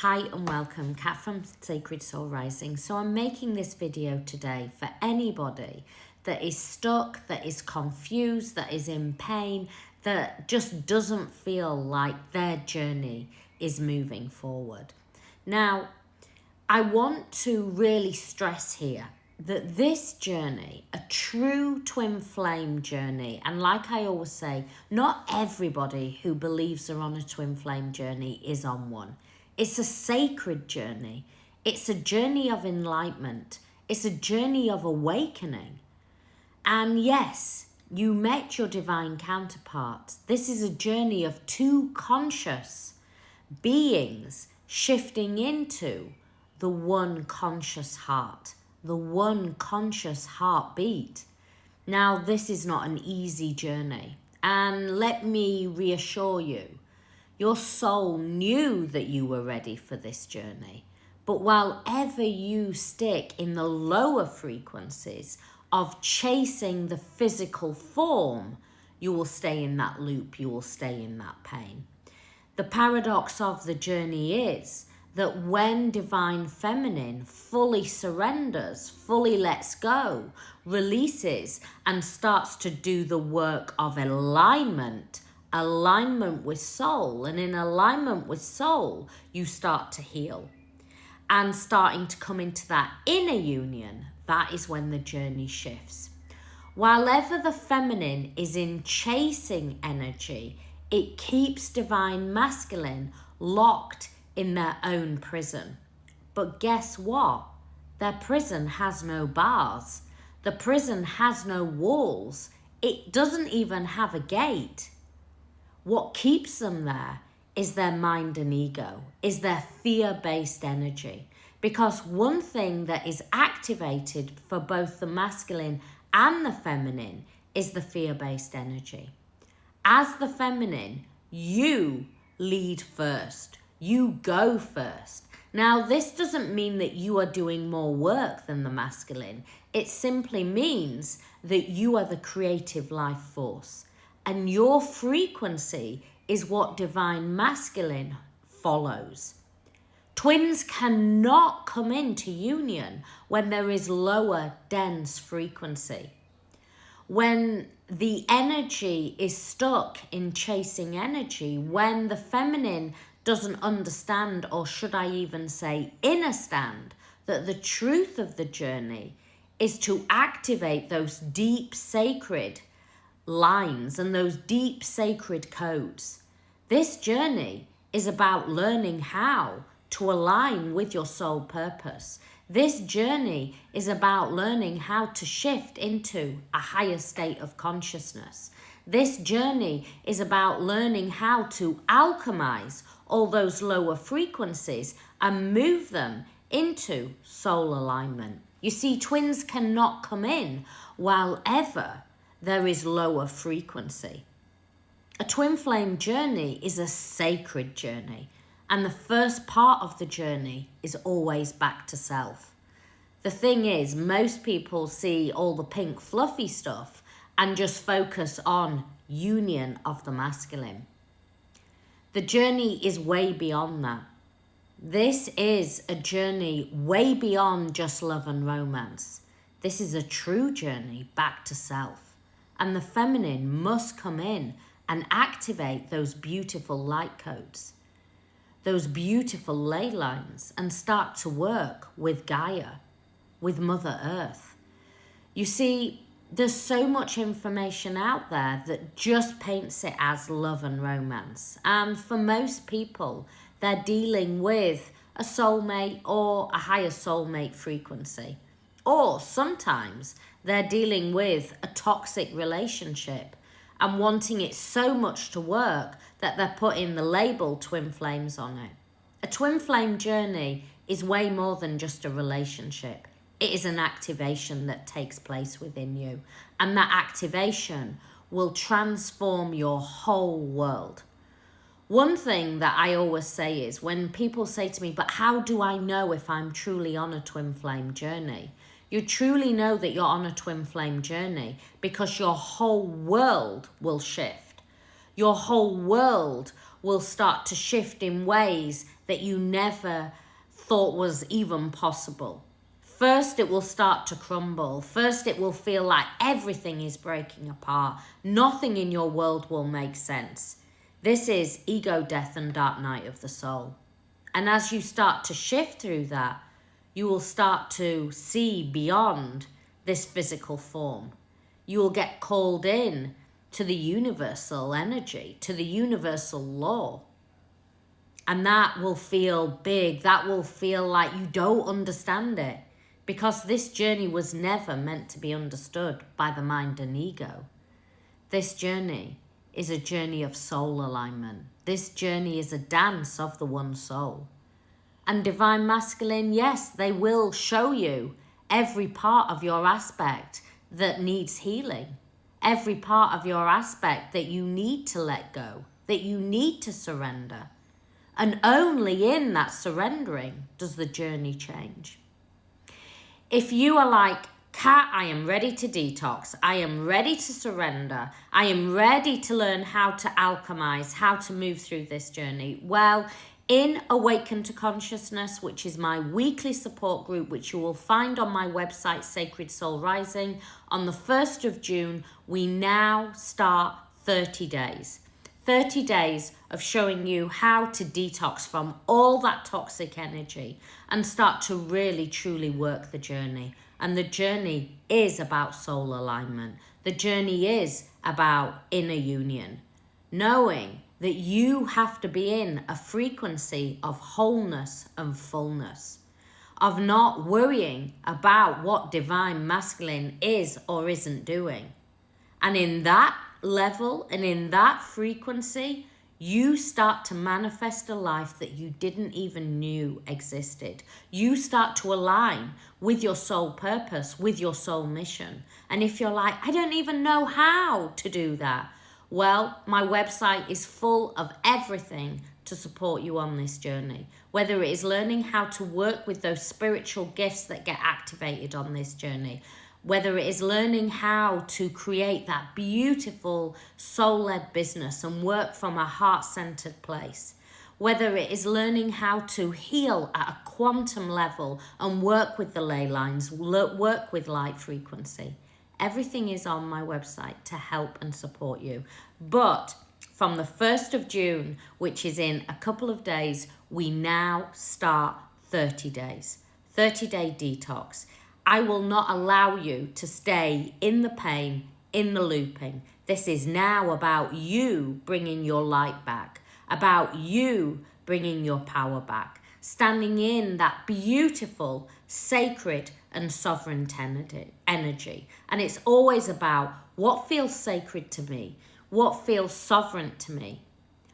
Hi and welcome, Kat from Sacred Soul Rising. So I'm making this video today for anybody that is stuck, that is confused, that is in pain, that just doesn't feel like their journey is moving forward. Now, I want to really stress here that this journey, a true twin flame journey, and like I always say, not everybody who believes they're on a twin flame journey is on one. It's a sacred journey. It's a journey of enlightenment. It's a journey of awakening. And yes, you met your divine counterpart. This is a journey of two conscious beings shifting into the one conscious heart, the one conscious heartbeat. Now, this is not an easy journey. And let me reassure you, your soul knew that you were ready for this journey. But while ever you stick in the lower frequencies of chasing the physical form, you will stay in that loop, you will stay in that pain. The paradox of the journey is that when divine feminine fully surrenders, fully lets go, releases, and starts to do the work of alignment with soul, and in alignment with soul, you start to heal. And starting to come into that inner union, that is when the journey shifts. While ever the feminine is in chasing energy, it keeps divine masculine locked in their own prison. But guess what? Their prison has no bars. The prison has no walls. It doesn't even have a gate. What keeps them there is their mind and ego, is their fear-based energy. Because one thing that is activated for both the masculine and the feminine is the fear-based energy. As the feminine, you lead first. You go first. Now, this doesn't mean that you are doing more work than the masculine. It simply means that you are the creative life force. And your frequency is what divine masculine follows. Twins cannot come into union when there is lower, dense frequency. When the energy is stuck in chasing energy, when the feminine doesn't understand, or should I even say understand, that the truth of the journey is to activate those deep sacred lines and those deep sacred codes. This journey is about learning how to align with your soul purpose. This journey is about learning how to shift into a higher state of consciousness. This journey is about learning how to alchemize all those lower frequencies and move them into soul alignment. You see, twins cannot come in while ever there is lower frequency. A twin flame journey is a sacred journey, and the first part of the journey is always back to self. The thing is, most people see all the pink fluffy stuff and just focus on union of the masculine. The journey is way beyond that. This is a journey way beyond just love and romance. This is a true journey back to self. And the feminine must come in and activate those beautiful light codes, those beautiful ley lines, and start to work with Gaia, with Mother Earth. You see, there's so much information out there that just paints it as love and romance. And for most people, they're dealing with a soulmate or a higher soulmate frequency. Or sometimes they're dealing with a toxic relationship and wanting it so much to work that they're putting the label twin flames on it. A twin flame journey is way more than just a relationship. It is an activation that takes place within you. And that activation will transform your whole world. One thing that I always say is when people say to me, but how do I know if I'm truly on a twin flame journey? You truly know that you're on a twin flame journey because your whole world will shift. Your whole world will start to shift in ways that you never thought was even possible. First, it will start to crumble. First, it will feel like everything is breaking apart. Nothing in your world will make sense. This is ego death and dark night of the soul. And as you start to shift through that, you will start to see beyond this physical form. You will get called in to the universal energy, to the universal law. And that will feel big. That will feel like you don't understand it, because this journey was never meant to be understood by the mind and ego. This journey is a journey of soul alignment. This journey is a dance of the one soul. And divine masculine, yes, they will show you every part of your aspect that needs healing. Every part of your aspect that you need to let go, that you need to surrender. And only in that surrendering does the journey change. If you are like, Kat, I am ready to detox, I am ready to surrender, I am ready to learn how to alchemize, how to move through this journey, well, in Awaken to Consciousness, which is my weekly support group, which you will find on my website, Sacred Soul Rising, on the 1st of June, we now start 30 days. 30 days of showing you how to detox from all that toxic energy and start to really, truly work the journey. And the journey is about soul alignment. The journey is about inner union, knowing that you have to be in a frequency of wholeness and fullness, of not worrying about what divine masculine is or isn't doing. And in that level and in that frequency, you start to manifest a life that you didn't even knew existed. You start to align with your soul purpose, with your soul mission. And if you're like, I don't even know how to do that, well, my website is full of everything to support you on this journey. Whether it is learning how to work with those spiritual gifts that get activated on this journey, whether it is learning how to create that beautiful soul-led business and work from a heart-centered place, whether it is learning how to heal at a quantum level and work with the ley lines, work with light frequency. Everything is on my website to help and support you. But from the 1st of June, which is in a couple of days, we now start 30 days, 30-day detox. I will not allow you to stay in the pain, in the looping. This is now about you bringing your light back, about you bringing your power back, standing in that beautiful, sacred and sovereign energy. And it's always about what feels sacred to me, what feels sovereign to me.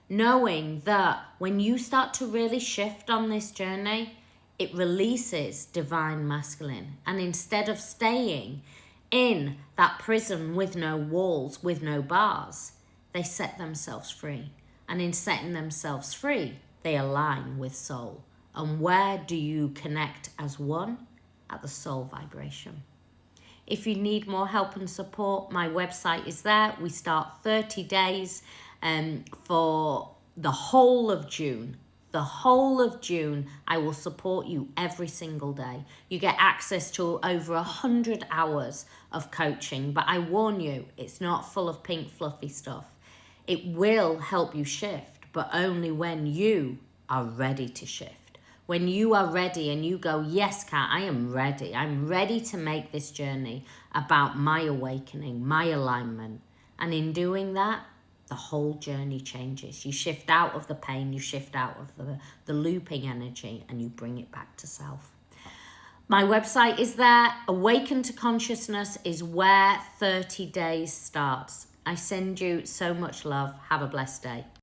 Knowing that when you start to really shift on this journey, it releases divine masculine. And instead of staying in that prison with no walls, with no bars, they set themselves free. And in setting themselves free, they align with soul. And where do you connect as one? At the soul vibration. If you need more help and support, my website is there. We start 30 days for the whole of June. The whole of June, I will support you every single day. You get access to over 100 hours of coaching, but I warn you, it's not full of pink fluffy stuff. It will help you shift, but only when you are ready to shift. When you are ready and you go, yes, Kat, I am ready. I'm ready to make this journey about my awakening, my alignment. And in doing that, the whole journey changes. You shift out of the pain, you shift out of the looping energy, and you bring it back to self. My website is there. Awaken to Consciousness is where 30 days starts. I send you so much love. Have a blessed day.